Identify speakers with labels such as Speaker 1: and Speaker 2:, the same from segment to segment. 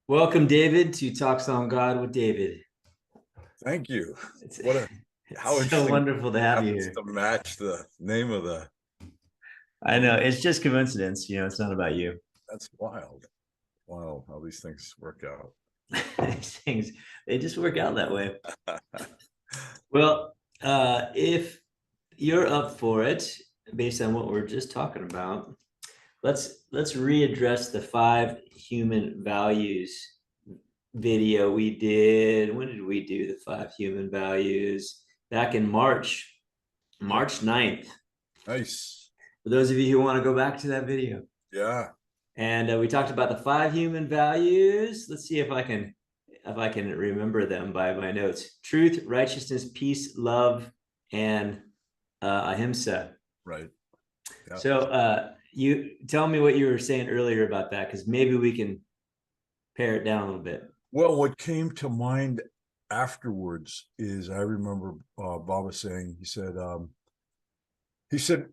Speaker 1: Welcome, David, to Talks on God with David.
Speaker 2: Thank you.
Speaker 1: It's,
Speaker 2: What a How
Speaker 1: it's so
Speaker 2: interesting
Speaker 1: wonderful to have you
Speaker 2: happens
Speaker 1: here.
Speaker 2: to match the name of the
Speaker 1: I know it's just coincidence, it's not about you.
Speaker 2: that's wild. Wow, how these things work out.
Speaker 1: These things, they just work out that way. Well, if you're up for it, based on what we're just talking about, let's readdress the five human values video we did. When did we do the five human values? Back in March 9th.
Speaker 2: Nice.
Speaker 1: For those of you who want to go back to that video.
Speaker 2: Yeah.
Speaker 1: And we talked about the five human values. Let's see if I can remember them by my notes: truth, righteousness, peace, love, and ahimsa.
Speaker 2: Right. Yeah.
Speaker 1: So you tell me what you were saying earlier about that, because maybe we can pare it down a little bit.
Speaker 2: Well, what came to mind afterwards is I remember Baba saying, he said,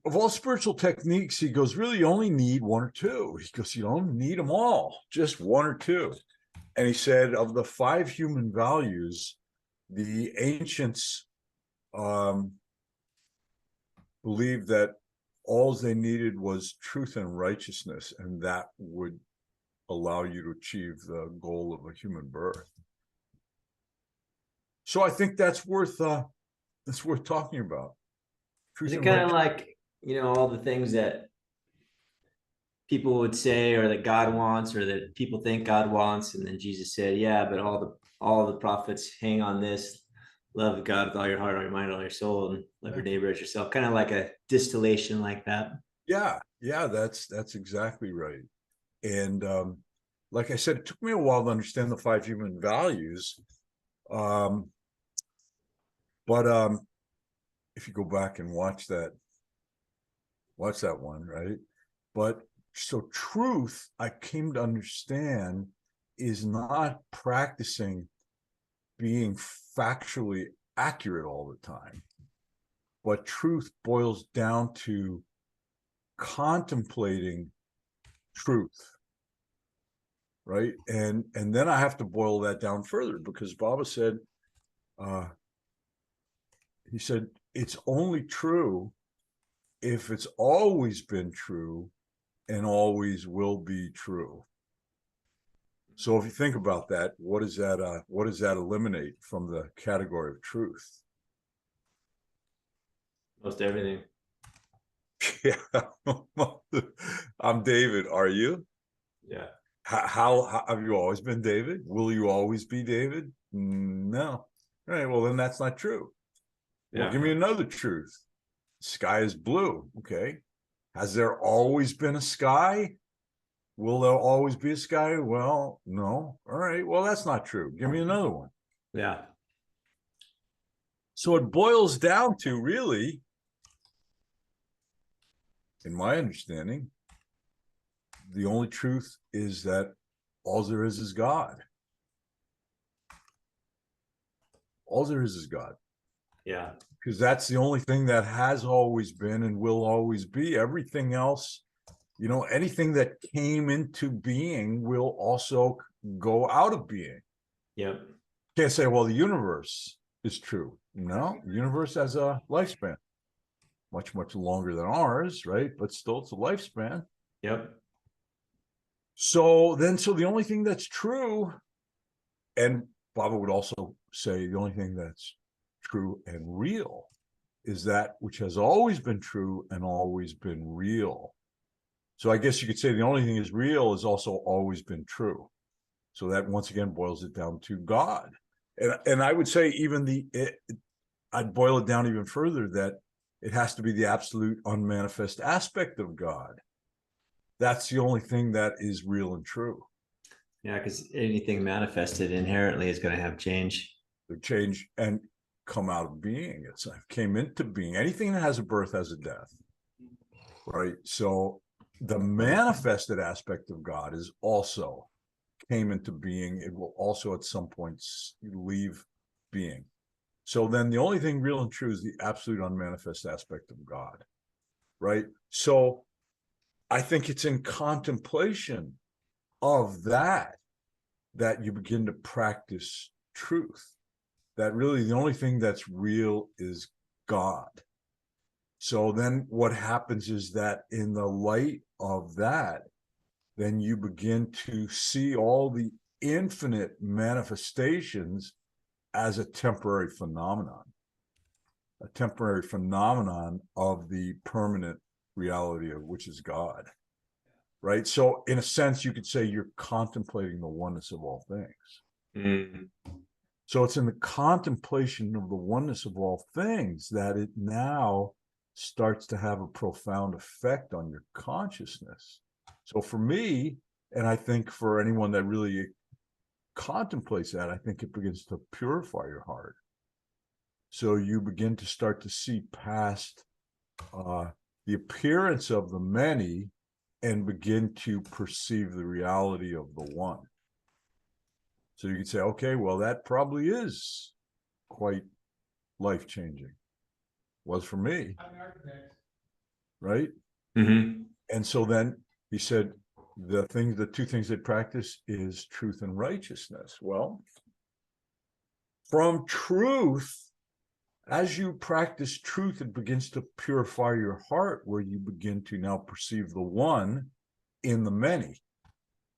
Speaker 2: of all spiritual techniques, he goes, really, you only need one or two. He goes, you don't need them all, just one or two. And he said, of the five human values, the ancients believed that all they needed was truth and righteousness, and that would allow you to achieve the goal of a human birth. So I think that's worth talking about.
Speaker 1: Is
Speaker 2: Truth
Speaker 1: it
Speaker 2: and
Speaker 1: kind of
Speaker 2: righteousness.
Speaker 1: like, all the things that people would say, or that God wants, or that people think God wants, and then Jesus said, yeah, but all the prophets hang on this: love God with all your heart, all your mind, all your soul, and love your neighbor as yourself. Kind of like a distillation like that.
Speaker 2: Yeah, that's exactly right. And like I said, it took me a while to understand the five human values. Um, but if you go back and watch that one, right? But so truth, I came to understand, is not practicing being factually accurate all the time, but truth boils down to contemplating truth, right? And then I have to boil that down further, because Baba said, uh, he said, it's only true if it's always been true and always will be true. So if you think about that, what does that eliminate from the category of truth?
Speaker 1: Most everything.
Speaker 2: Yeah. I'm David. Are you?
Speaker 1: Yeah.
Speaker 2: How have you always been David? Will you always be David? No. All right. Well, then that's not true. Well,
Speaker 1: Yeah.
Speaker 2: give me another truth. Sky is blue. Okay. Has there always been a sky? Will there always be a sky? Well, no. All right. Well, that's not true. Give me another one.
Speaker 1: Yeah.
Speaker 2: So it boils down to, really, in my understanding, the only truth is that all there is God. All there is God.
Speaker 1: Yeah.
Speaker 2: Because that's the only thing that has always been and will always be. Everything else, anything that came into being will also go out of being.
Speaker 1: Yep.
Speaker 2: Can't say, well, the universe is true. No, the universe has a lifespan, much, much longer than ours, right? But still, it's a lifespan.
Speaker 1: Yep.
Speaker 2: So the only thing that's true, and Baba would also say the only thing that's true and real, is that which has always been true and always been real. So I guess you could say the only thing is real has also always been true. So that once again boils it down to God. And I would say I'd boil it down even further, that it has to be the absolute unmanifest aspect of God. That's the only thing that is real and true.
Speaker 1: Yeah, because anything manifested inherently is going to have change.
Speaker 2: The change and come out of being. It came into being. Anything that has a birth has a death, right? So the manifested aspect of God is also came into being. It will also at some point leave being. So then the only thing real and true is the absolute unmanifest aspect of God, right? So I think it's in contemplation of that that you begin to practice truth, that really the only thing that's real is God. So then what happens is that in the light of that, then you begin to see all the infinite manifestations as a temporary phenomenon of the permanent reality of which is God. Right. So in a sense, you could say you're contemplating the oneness of all things.
Speaker 1: Mm.
Speaker 2: So it's in the contemplation of the oneness of all things that it now starts to have a profound effect on your consciousness. So for me, and I think for anyone that really contemplates that, I think it begins to purify your heart. So you begin to start to see past the appearance of the many and begin to perceive the reality of the one. So you could say, okay, well, that probably is quite life-changing. Was for me. Right?
Speaker 1: Mm-hmm.
Speaker 2: And so then he said, the two things they practice is truth and righteousness. Well, from truth, as you practice truth, it begins to purify your heart, where you begin to now perceive the one in the many.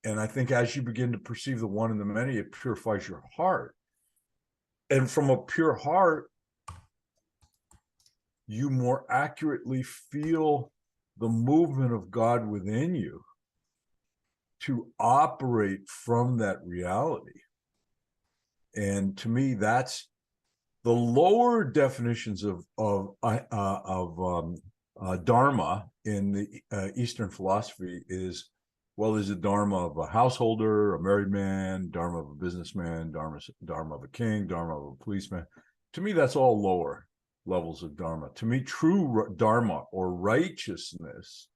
Speaker 2: And I think as you begin to perceive the one in the many, it purifies your heart. And from a pure heart, you more accurately feel the movement of God within you to operate from that reality. And to me, that's the lower definitions of dharma in the Eastern philosophy is, well, there's a dharma of a householder, a married man, dharma of a businessman, dharma of a king, dharma of a policeman. To me, that's all lower levels of dharma. To me, true dharma or righteousness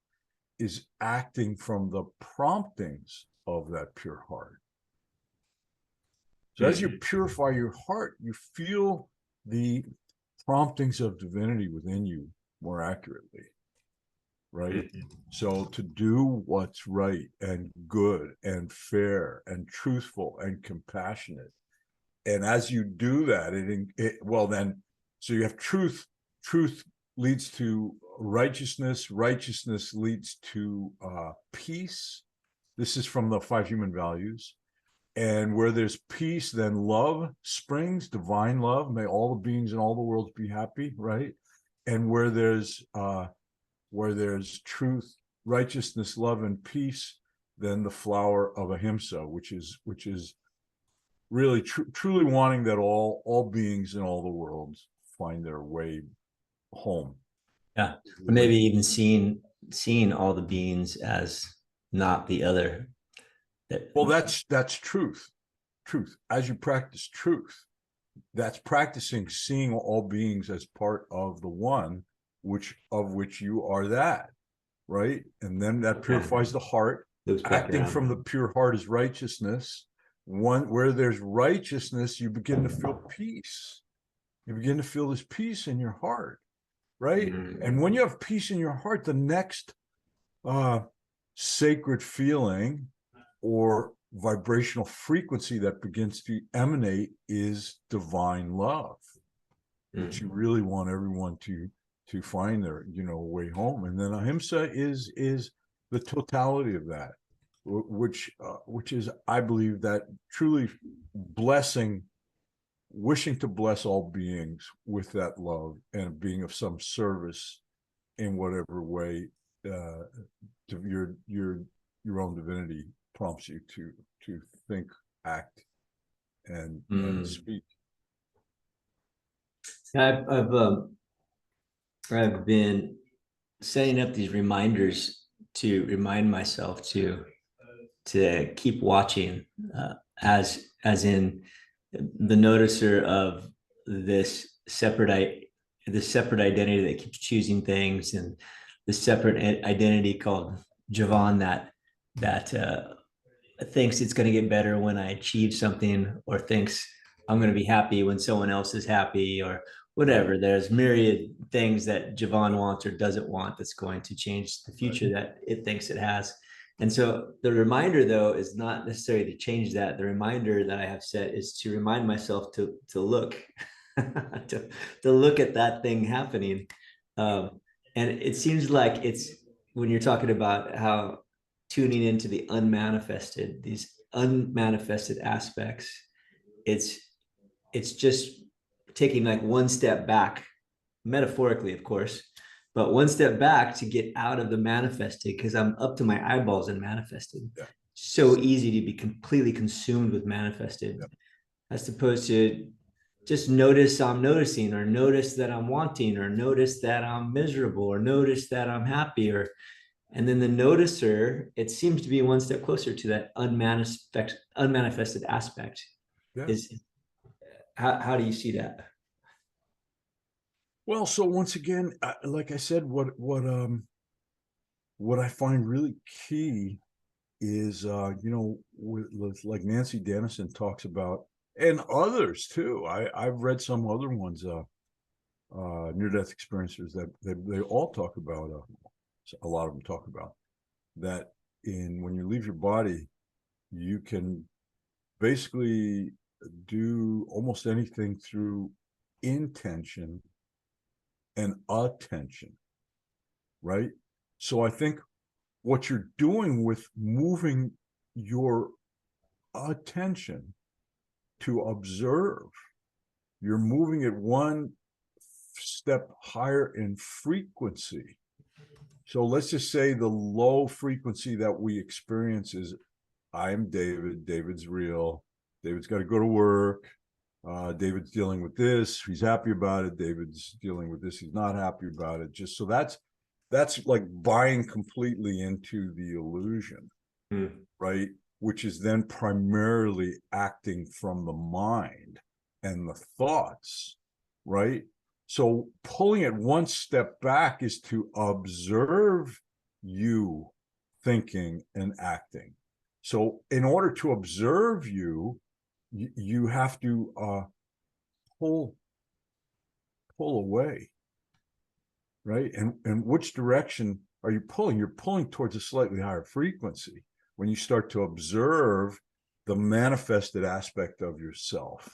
Speaker 2: is acting from the promptings of that pure heart. So as you purify your heart, you feel the promptings of divinity within you more accurately, right? So to do what's right and good and fair and truthful and compassionate. And as you do that, so you have truth leads to righteousness leads to peace. This is from the 5 human values. And where there's peace, then love springs, divine love. May all the beings in all the worlds be happy, right? And where there's truth, righteousness, love, and peace, then the flower of ahimsa, which is really truly wanting that all beings in all the worlds find their way home.
Speaker 1: Yeah, or maybe even seeing all the beings as not the other.
Speaker 2: Well, that's truth. As you practice truth, that's practicing seeing all beings as part of the one, which you are that, right? And then that purifies the heart. Acting from the pure heart is righteousness. Where there's righteousness, you begin to feel peace. You begin to feel this peace in your heart, right? And when you have peace in your heart, the next sacred feeling or vibrational frequency that begins to emanate is divine love, which you really want everyone to find their way home. And then ahimsa is the totality of that, which is, I believe, that truly wishing to bless all beings with that love and being of some service in whatever way to your own divinity prompts you to think, act, and speak.
Speaker 1: I've been setting up these reminders to remind myself to keep watching, as in the noticer of this separate identity that keeps choosing things, and the separate identity called Javan that thinks it's going to get better when I achieve something, or thinks I'm going to be happy when someone else is happy, or whatever. There's myriad things that Javan wants or doesn't want that's going to change the future that it thinks it has. And so the reminder though is not necessarily to change that. The reminder that I have set is to remind myself to look to look at that thing happening. And it seems like it's when you're talking about how tuning into the unmanifested, these unmanifested aspects, it's it's just taking like one step back, metaphorically, of course, but one step back to get out of the manifested because I'm up to my eyeballs in manifested.
Speaker 2: Yeah.
Speaker 1: So easy to be completely consumed with manifested,
Speaker 2: Yeah.
Speaker 1: as opposed to just notice I'm noticing, or notice that I'm wanting, or notice that I'm miserable, or notice that I'm happy, or and then the noticer, it seems to be one step closer to that unmanifested aspect.
Speaker 2: Yeah.
Speaker 1: Is how do you see that?
Speaker 2: Well, so once again, like I said, what I find really key is, like Nancy Dennison talks about, and others too. I've read some other ones, near-death experiencers that they all talk about. A lot of them talk about that when you leave your body, you can basically do almost anything through intention and attention, right? So I think what you're doing with moving your attention to observe, you're moving it one step higher in frequency. So let's just say the low frequency that we experience is I'm David, David's real, David's got to go to work, David's dealing with this, he's happy about it, David's dealing with this, he's not happy about it. Just so that's like buying completely into the illusion, right? Which is then primarily acting from the mind and the thoughts, right? So pulling it one step back is to observe you thinking and acting. So in order to observe you have to pull away, right? And which direction are you pulling? You're pulling towards a slightly higher frequency when you start to observe the manifested aspect of yourself,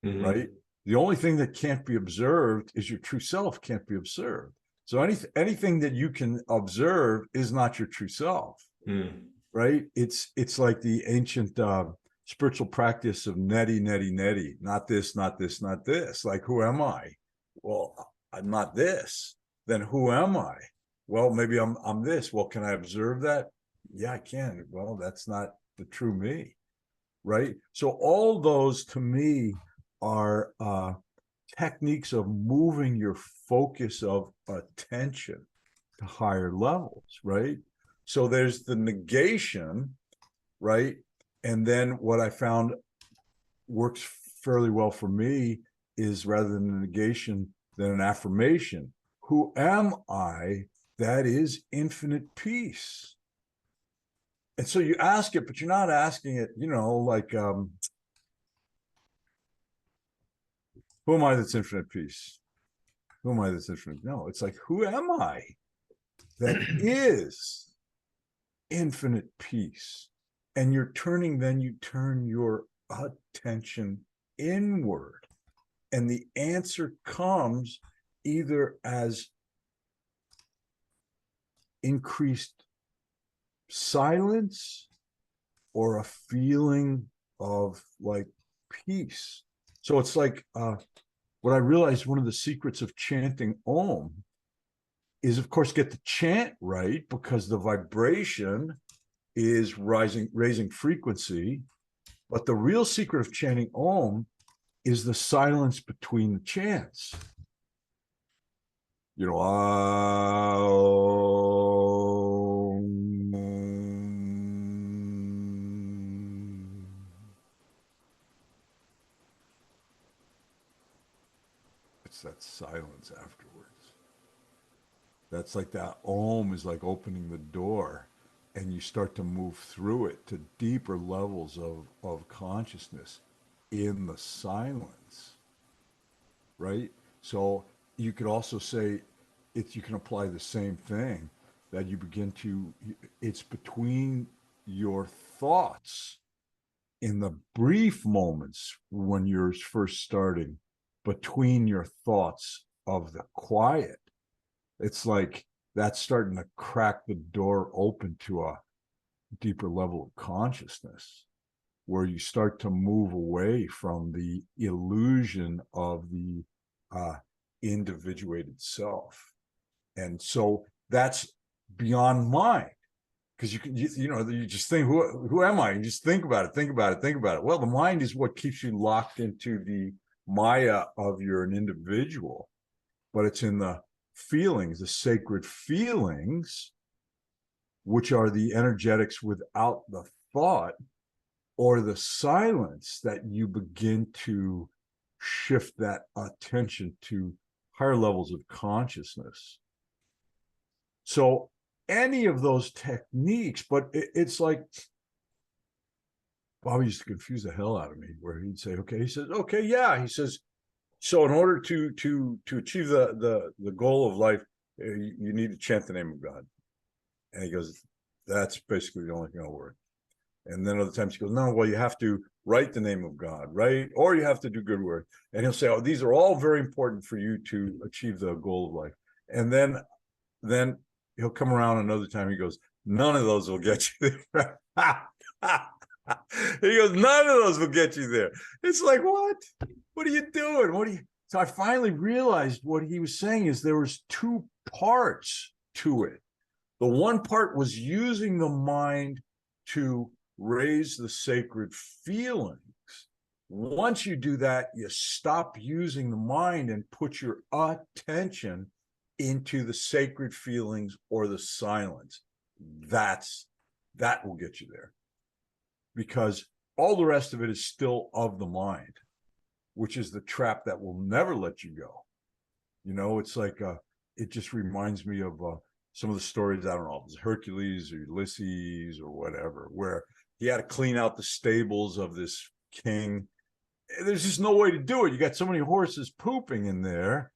Speaker 2: right? The only thing that can't be observed is your true self can't be observed. So anything that you can observe is not your true self, right? It's like the ancient spiritual practice of neti, neti, neti, not this, not this, not this. Like, who am I? Well, I'm not this. Then who am I? Well, maybe I'm this. Well, can I observe that? Yeah, I can. Well, that's not the true me, right? So all those to me are techniques of moving your focus of attention to higher levels, right? So there's the negation, right? And then what I found works fairly well for me is, rather than a negation, than an affirmation. Who am I? That is infinite peace. And so you ask it, but you're not asking it, like, who am I that's infinite peace? Who am I that's infinite? No, it's like, who am I that is infinite peace? And you turn your attention inward. And the answer comes either as increased silence or a feeling of like peace. So it's like what I realized, one of the secrets of chanting Om is, of course, get the chant right, because the vibration is raising frequency. But the real secret of chanting Om is the silence between the chants. It's that silence afterwards. That's like that Om is like opening the door, and you start to move through it to deeper levels of consciousness in the silence, right? So you could also say you can apply the same thing that you begin to, it's between your thoughts in the brief moments when you're first starting, between your thoughts of the quiet. It's like that's starting to crack the door open to a deeper level of consciousness, where you start to move away from the illusion of the individuated self. And so that's beyond mind, because you just think, who am I? You just think about it. Well, the mind is what keeps you locked into the Maya of you're an individual, but it's in the feelings, the sacred feelings, which are the energetics without the thought, or the silence, that you begin to shift that attention to higher levels of consciousness. So any of those techniques, but it's like, Bobby used to confuse the hell out of me, where he'd say, okay, he says, okay, yeah, he says, so in order to achieve the goal of life, you need to chant the name of God. And he goes, that's basically the only thing that'll work. And then other times he goes, no, well, you have to write the name of God, right? Or you have to do good work. And he'll say, oh, these are all very important for you to achieve the goal of life. And then he'll come around another time. He goes, none of those will get you there. He goes, none of those will get you there. It's like, what? What are you doing? So I finally realized what he was saying is there was two parts to it. The one part was using the mind to raise the sacred feelings. Once you do that, you stop using the mind and put your attention into the sacred feelings or the silence. That will get you there, because all the rest of it is still of the mind, which is the trap that will never let you go. It's like it just reminds me of some of the stories, I don't know, it was Hercules or Ulysses or whatever, where he had to clean out the stables of this king. There's just no way to do it. You got so many horses pooping in there.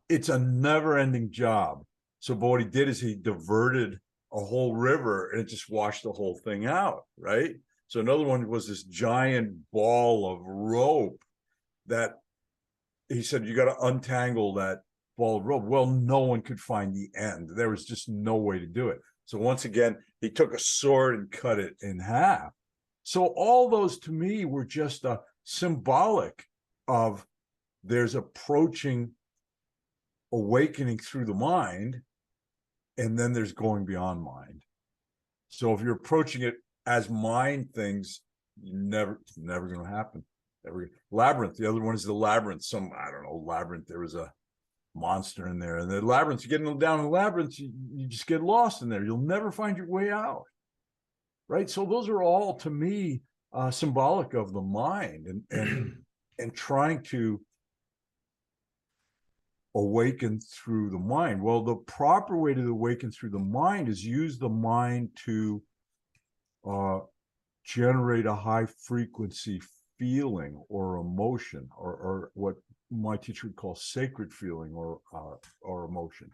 Speaker 2: It's a never-ending job. So but what he did is he diverted a whole river, and it just washed the whole thing out, right? So another one was this giant ball of rope that he said, you got to untangle that ball of rope. Well, no one could find the end. There was just no way to do it. So once again, he took a sword and cut it in half. So all those to me were just a symbolic of there's approaching awakening through the mind, and then there's going beyond mind. So if you're approaching it as mind things, it's never going to happen. Labyrinth, the other one is the labyrinth. I don't know, labyrinth, there was a monster in there, and the labyrinth, you get down in the labyrinth, you just get lost in there. You'll never find your way out, right? So those are all, to me, symbolic of the mind, and trying to awaken through the mind. Well, the proper way to awaken through the mind is use the mind to generate a high frequency feeling or emotion, or what my teacher would call sacred feeling or emotion,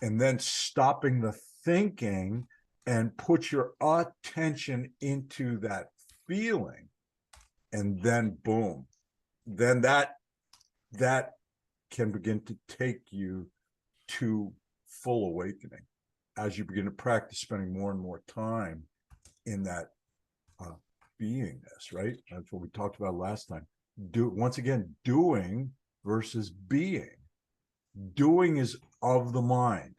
Speaker 2: and then stopping the thinking and put your attention into that feeling, and then boom, then that can begin to take you to full awakening as you begin to practice spending more and more time in that beingness, right? That's what we talked about last time. Once again, doing versus being. Doing is of the mind.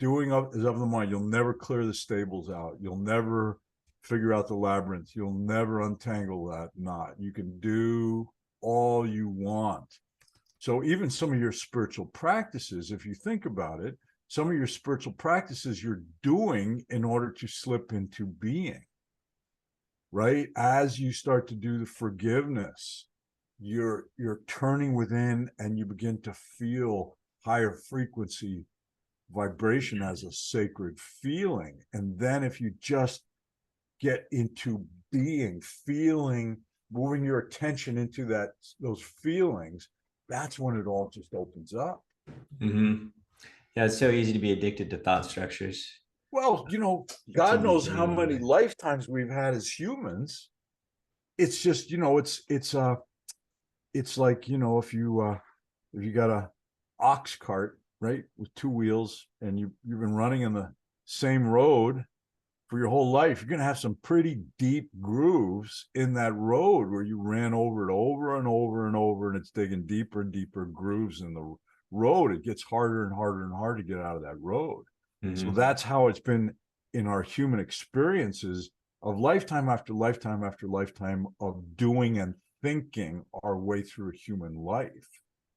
Speaker 2: Is of the mind. You'll never clear the stables out. You'll never figure out the labyrinth. You'll never untangle that knot. You can do all you want. So even some of your spiritual practices, if you think about it, some of your spiritual practices you're doing in order to slip into being, right? As you start to do the forgiveness, you're turning within, and you begin to feel higher frequency vibration as a sacred feeling. And then if you just get into being, feeling, moving your attention into those feelings, that's when it all just opens up.
Speaker 1: Mm-hmm. Yeah, it's so easy to be addicted to thought structures.
Speaker 2: Well,
Speaker 1: It's
Speaker 2: God
Speaker 1: easy
Speaker 2: knows
Speaker 1: to
Speaker 2: how
Speaker 1: lean
Speaker 2: many
Speaker 1: away.
Speaker 2: lifetimes we've had as humans. It's just, it's like, if you got a ox cart, right, with two wheels, and you've been running in the same road for your whole life, you're going to have some pretty deep grooves in that road where you ran over it over and over and over, and it's digging deeper and deeper grooves in the road. It gets harder and harder and harder to get out of that road. So
Speaker 1: Mhm.
Speaker 2: that's how it's been in our human experiences of lifetime after lifetime after lifetime of doing and thinking our way through a human life.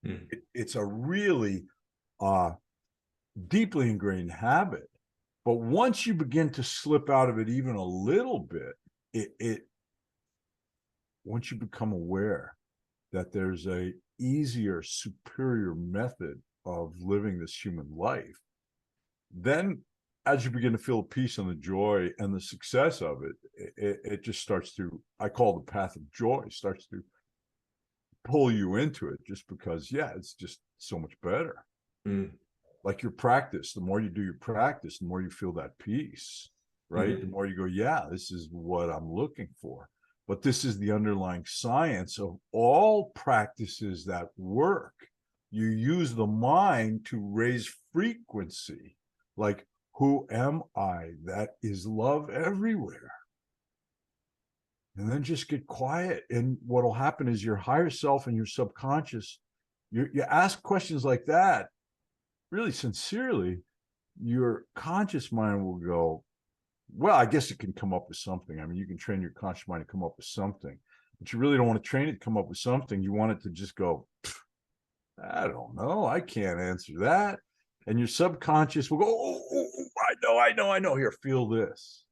Speaker 1: Mm.
Speaker 2: It's a really uh, deeply ingrained habit. But once you begin to slip out of it even a little bit, it once you become aware that there's a easier, superior method of living this human life, then as you begin to feel the peace and the joy and the success of it just starts to, I call the path of joy, starts to pull you into it just because, yeah, it's just so much better.
Speaker 1: Mm.
Speaker 2: Like your practice, the more you do your practice, the more you feel that peace, right? The
Speaker 1: Mhm.
Speaker 2: more you go, yeah, this is what I'm looking for. But this is the underlying science of all practices that work. You use the mind to raise frequency. Like, who am I? That is love everywhere. And then just get quiet. And what'll happen is your higher self and your subconscious, you ask questions like that really sincerely, your conscious mind will go, well, I guess it can come up with something. I mean, you can train your conscious mind to come up with something, but you really don't want to train it to come up with something. You want it to just go, I don't know. I can't answer that. And your subconscious will go, I know. Here, feel this.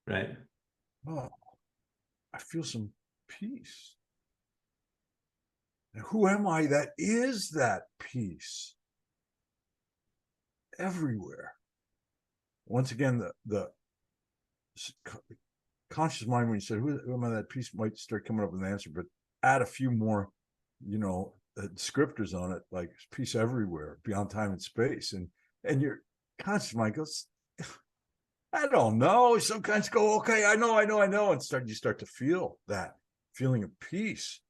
Speaker 1: Right.
Speaker 2: Oh, I feel some peace. And who am I that is that peace everywhere? Once again, the conscious mind, when you said, who am I that peace, might start coming up with an answer, but add a few more, descriptors on it, like peace everywhere, beyond time and space. And your conscious mind goes, I don't know. Sometimes go, okay, I know. And you start to feel that feeling of peace,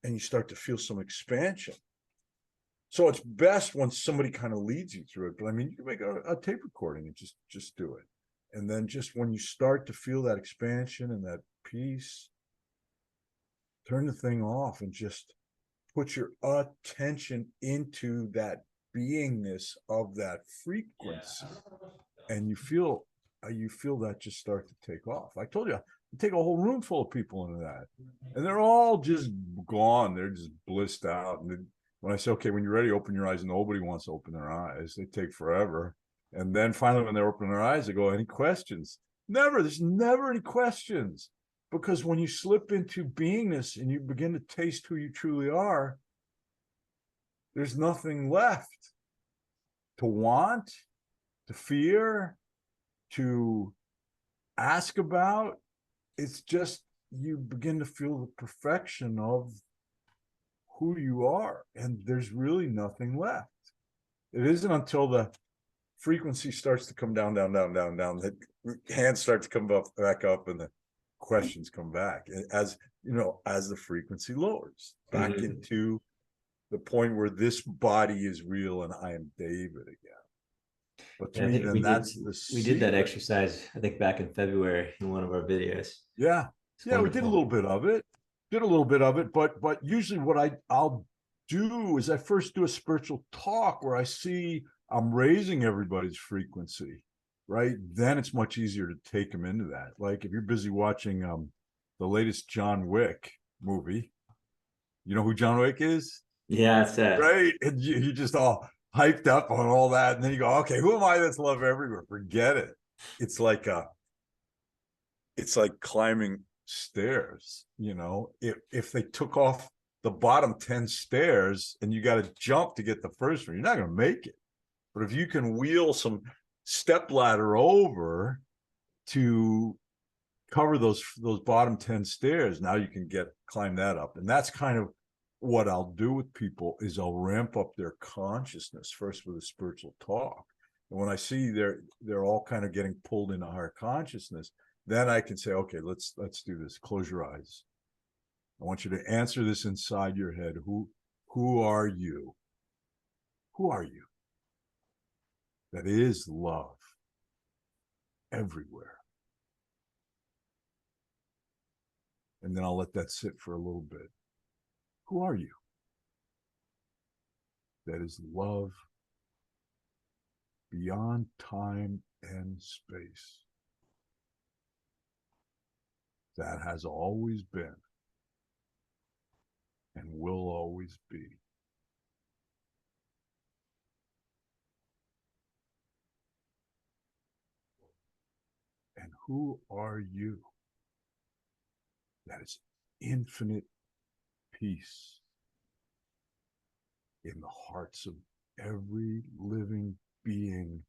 Speaker 2: and you start to feel some expansion. So it's best when somebody kind of leads you through it. But I mean, you can make a tape recording and just do it. And then just when you start to feel that expansion and that peace, turn the thing off and just put your attention into that beingness of that frequency. And you feel that just start to take off. I told you, take a whole room full of people into that, and they're all just gone. They're just blissed out. And when I say, okay, when you're ready, open your eyes, nobody wants to open their eyes. They take forever. And then finally, when they open their eyes, they go, any questions? Never. There's never any questions. Because when you slip into beingness and you begin to taste who you truly are, there's nothing left to want, to fear, to ask about. It's just you begin to feel the perfection of who you are, and there's really nothing left. It isn't until the frequency starts to come down, that hands start to come up, back up, and the questions come back as as the frequency lowers back
Speaker 1: Mhm.
Speaker 2: into the point where this body is real and I am David again. But to
Speaker 1: Yeah, I
Speaker 2: me,
Speaker 1: think
Speaker 2: then that's the
Speaker 1: we did that
Speaker 2: secret.
Speaker 1: exercise, I think back in February in one of our videos.
Speaker 2: Yeah.
Speaker 1: It's
Speaker 2: Yeah, we did a
Speaker 1: wonderful.
Speaker 2: little bit of it. But usually what I'll do is I first do a spiritual talk where I see I'm raising everybody's frequency, right? Then it's much easier to take them into that. Like if you're busy watching the latest John Wick movie, you know who John Wick is?
Speaker 1: Yeah, it's
Speaker 2: Right? And you just all hyped up on all that, and then you go, okay, who am I that's love everywhere? Forget it. It's like climbing stairs. If they took off the bottom 10 stairs and you got to jump to get the first one, you're not going to make it. But if you can wheel some step ladder over to cover those bottom 10 stairs, now you can climb that up. And that's kind of what I'll do with people is I'll ramp up their consciousness first with a spiritual talk. And when I see they're all kind of getting pulled into higher consciousness, then I can say, okay, let's do this. Close your eyes. I want you to answer this inside your head. Who are you? Who are you? That is love everywhere. And then I'll let that sit for a little bit. Who are you? That is love beyond time and space. That has always been and will always be. And who are you? That is infinite peace in the hearts of every living being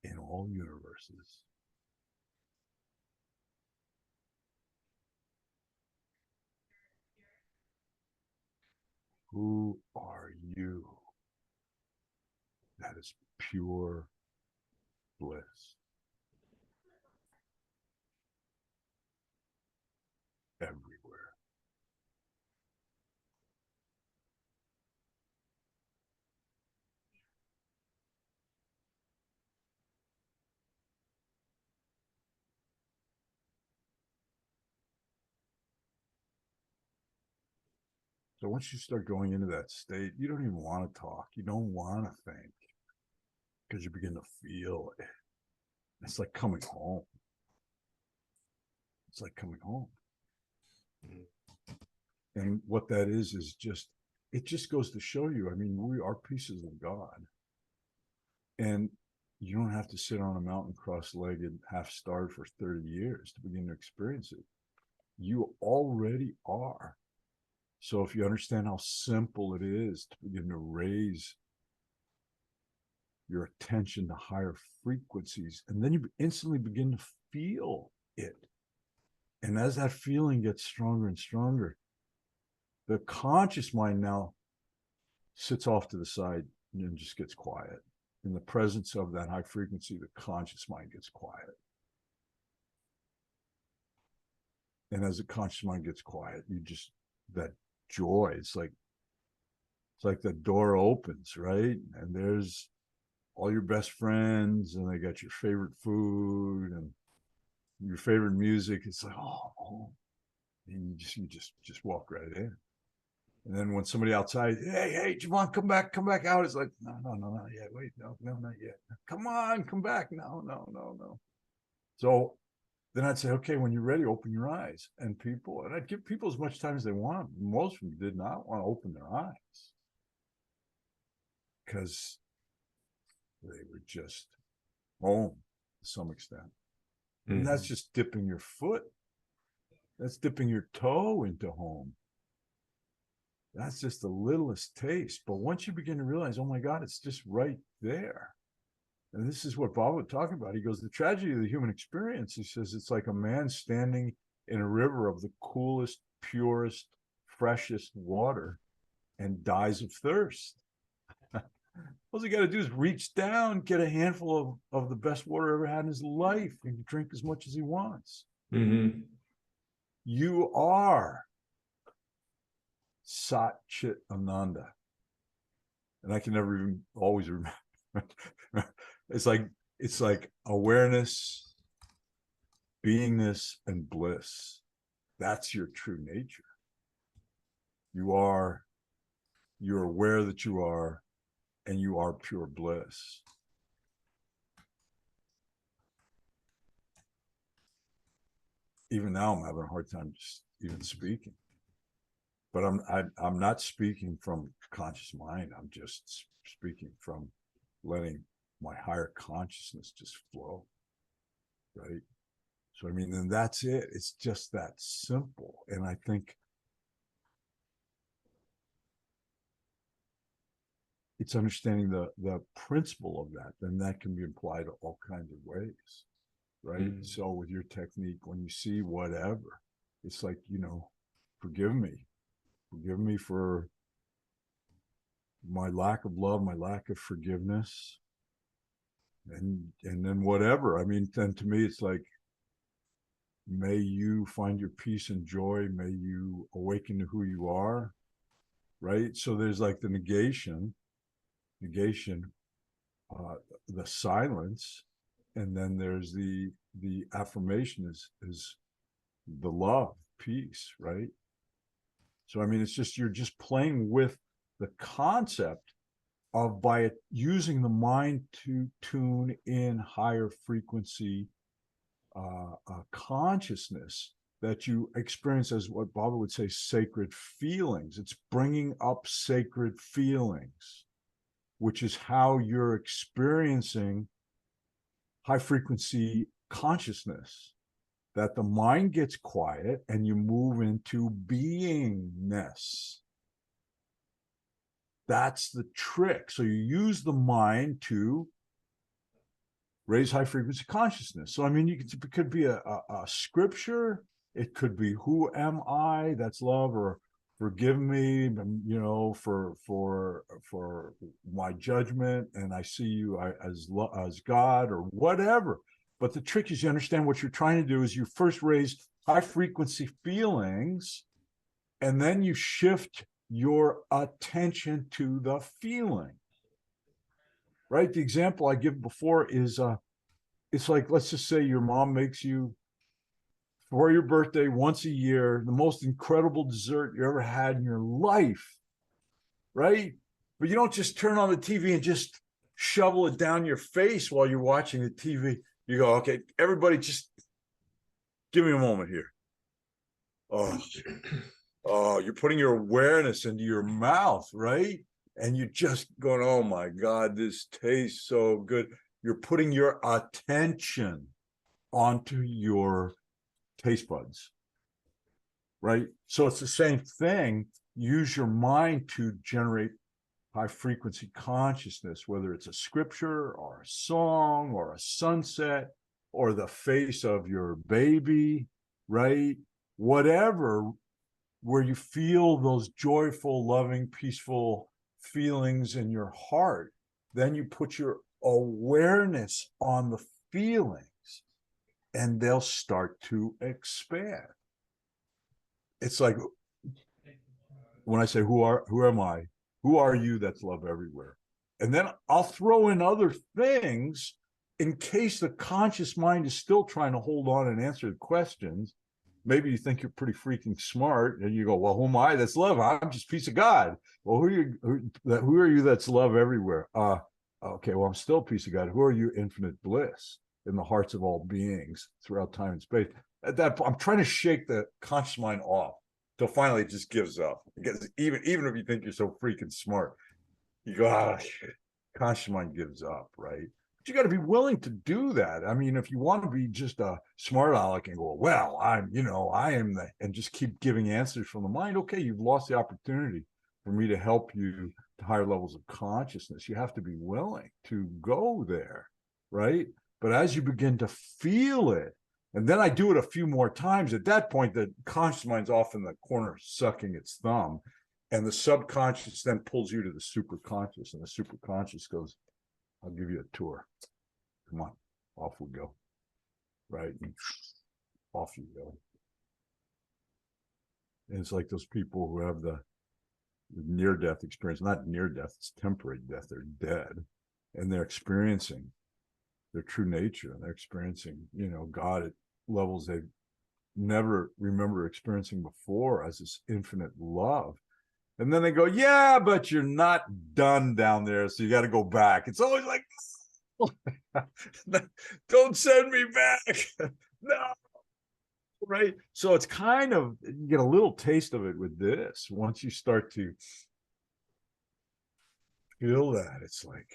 Speaker 2: in all universes. Who are you? That is pure bliss. Everywhere. So once you start going into that state, you don't even want to talk. You don't want to think because you begin to feel it. It's like coming home. It's like coming home. And what that is just, it just goes to show you, I mean, we are pieces of God. And you don't have to sit on a mountain cross-legged, half-starved for 30 years to begin to experience it. You already are. So if you understand how simple it is to begin to raise your attention to higher frequencies, and then you instantly begin to feel it. And as that feeling gets stronger and stronger, the conscious mind now sits off to the side and just gets quiet. In the presence of that high frequency, the conscious mind gets quiet. And as the conscious mind gets quiet, you just, that joy, it's like the door opens, right? And there's all your best friends, and they got your favorite food and your favorite music. It's like, oh, and you just walk right in. And then when somebody outside, hey, Javon, come back out. It's like, no, not yet. Wait, no, not yet. Come on, come back. No. So then I'd say, okay, when you're ready, open your eyes. And I'd give people as much time as they want. Most of them did not want to open their eyes because they were just home to some extent. Mm-hmm. And that's just dipping your foot. That's dipping your toe into home. That's just the littlest taste. But once you begin to realize, oh my God, it's just right there. And this is what Bob was talking about. He goes, the tragedy of the human experience, he says, it's like a man standing in a river of the coolest, purest, freshest water and dies of thirst. All he got to do is reach down, get a handful of the best water ever had in his life, and drink as much as he wants. Mm-hmm. You are Sat Chit Ananda. And I can never even always remember. It's like awareness, beingness, and bliss. That's your true nature. You're aware that you are, and you are pure bliss. Even now, I'm having a hard time just even speaking. But I'm not speaking from conscious mind. I'm just speaking from letting my higher consciousness just flow, right? So I mean, then that's it. It's just that simple. And I think it's understanding the principle of that. Then that can be applied to all kinds of ways, right? Mm-hmm. So with your technique, when you see whatever, it's like, forgive me Forgive me for my lack of love, my lack of forgiveness, and then whatever. I mean, then to me, it's like, may you find your peace and joy. May you awaken to who you are. Right. So there's like the negation, the silence, and then there's the affirmation is the love, peace. Right. So I mean, it's just, you're just playing with the concept of, by using the mind to tune in higher frequency consciousness, that you experience as what Baba would say, sacred feelings. It's bringing up sacred feelings, which is how you're experiencing high frequency consciousness, that the mind gets quiet and you move into beingness. That's the trick. So you use the mind to raise high frequency consciousness. So, I mean, it could be a scripture. It could be, who am I? That's love. Or forgive me, for my judgment, and I see you as God, or whatever. But the trick is, you understand what you're trying to do is you first raise high frequency feelings, and then you shift your attention to the feeling. Right? The example I give before is it's like, let's just say your mom makes you, for your birthday once a year, the most incredible dessert you ever had in your life, right? But you don't just turn on the TV and just shovel it down your face while you're watching the TV. You go, okay, everybody, just give me a moment here. Oh, you're putting your awareness into your mouth, right? And you're just going, oh my God, this tastes so good. You're putting your attention onto your taste buds, right? So it's the same thing. Use your mind to generate high frequency consciousness, whether it's a scripture or a song or a sunset or the face of your baby, right? Whatever, where you feel those joyful, loving, peaceful feelings in your heart, then you put your awareness on the feelings, and they'll start to expand. It's like when I say, who am I? Who are you? That's love everywhere. And then I'll throw in other things in case the conscious mind is still trying to hold on and answer the questions. Maybe you think you're pretty freaking smart, and you go, well, who am I? That's love. I'm just a piece of God. Well, who are you? That's love everywhere. Okay, well, I'm still a piece of God. Who are you? Infinite bliss in the hearts of all beings throughout time and space. At that point, I'm trying to shake the conscious mind off till finally it just gives up. Because even if you think you're so freaking smart, you go, conscious mind gives up, right? But you got to be willing to do that. I mean, if you want to be just a smart aleck and go, well, I am the, and just keep giving answers from the mind, okay, you've lost the opportunity for me to help you to higher levels of consciousness. You have to be willing to go there, right? But as you begin to feel it, and then I do it a few more times, at that point, the conscious mind's off in the corner sucking its thumb, and the subconscious then pulls you to the superconscious, and the superconscious goes, I'll give you a tour. Come on, off we go. Right? And off you go. And it's like those people who have the near-death experience, not near-death, it's temporary death. They're dead, and they're experiencing their true nature, and they're experiencing, God at levels they never remember experiencing before, as this infinite love. And then they go, yeah, but you're not done down there, so you got to go back. It's always like, don't send me back. No. Right. So it's kind of, you get a little taste of it with this. Once you start to feel that, it's like,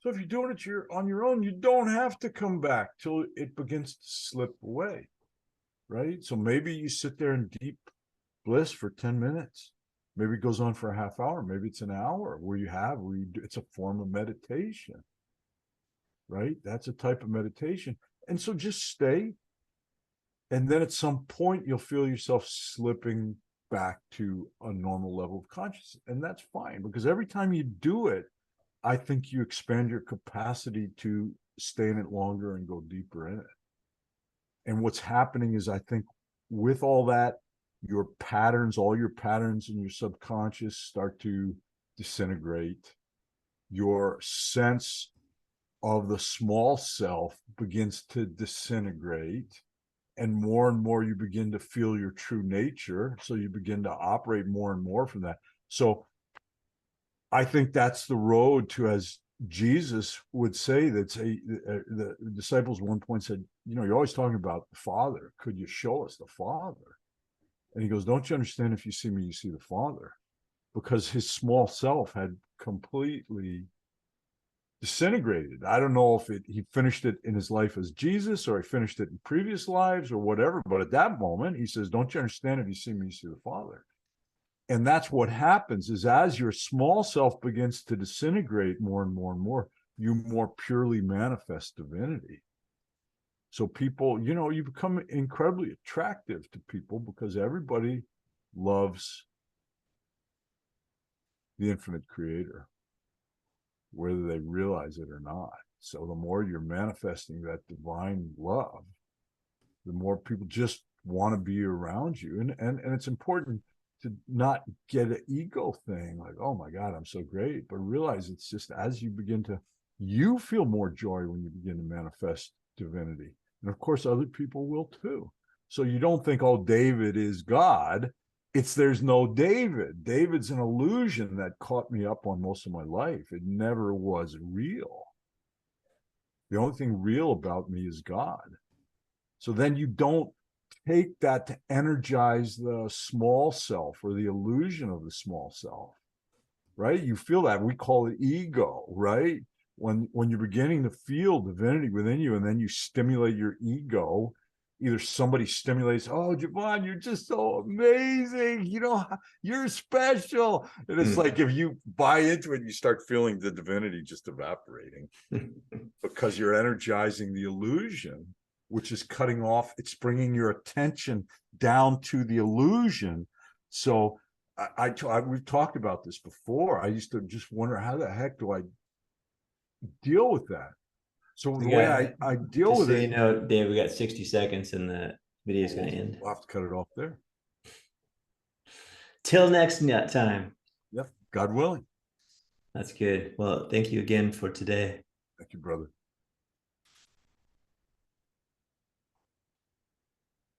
Speaker 2: so if you're doing it on your own, you don't have to come back till it begins to slip away. Right. So maybe you sit there in deep bliss for 10 minutes. Maybe it goes on for a half hour. Maybe it's an hour it's a form of meditation. Right. That's a type of meditation. And so just stay. And then at some point, you'll feel yourself slipping back to a normal level of consciousness. And that's fine, because every time you do it, I think you expand your capacity to stay in it longer and go deeper in it. And what's happening is, I think, with all that, your patterns, all your patterns in your subconscious start to disintegrate. Your sense of the small self begins to disintegrate. And more you begin to feel your true nature. So you begin to operate more and more from that. So I think that's the road to, as Jesus would say, the disciples at one point said, you're always talking about the Father. Could you show us the Father? And he goes, don't you understand? If you see me, you see the Father. Because his small self had completely disintegrated. I don't know if he finished it in his life as Jesus, or he finished it in previous lives, or whatever. But at that moment, he says, don't you understand? If you see me, you see the Father. And that's what happens, is as your small self begins to disintegrate more and more and more, you more purely manifest divinity. So people, you become incredibly attractive to people, because everybody loves the infinite creator, whether they realize it or not. So the more you're manifesting that divine love, the more people just want to be around you. And it's important to not get an ego thing like, oh my God, I'm so great, but realize it's just, as you feel more joy when you begin to manifest divinity. And of course, other people will too. So you don't think, oh, David is God. There's no David. David's an illusion that caught me up on most of my life. It never was real. The only thing real about me is God. So then you don't take that to energize the small self or the illusion of the small self, right? You feel that. We call it ego, right? When you're beginning to feel divinity within you, and then you stimulate your ego, either somebody stimulates, oh, Javon, you're just so amazing, you're special. And it's like, if you buy into it, you start feeling the divinity just evaporating because you're energizing the illusion, which is cutting off, it's bringing your attention down to the illusion. So we've talked about this before. I used to just wonder, how the heck do I deal with that? So the way I deal with it,
Speaker 1: Dave, we got 60 seconds and the video is going to end.
Speaker 2: We'll have to cut it off there.
Speaker 1: Till next time.
Speaker 2: Yep, God willing.
Speaker 1: That's good. Well, thank you again for today.
Speaker 2: Thank you, brother.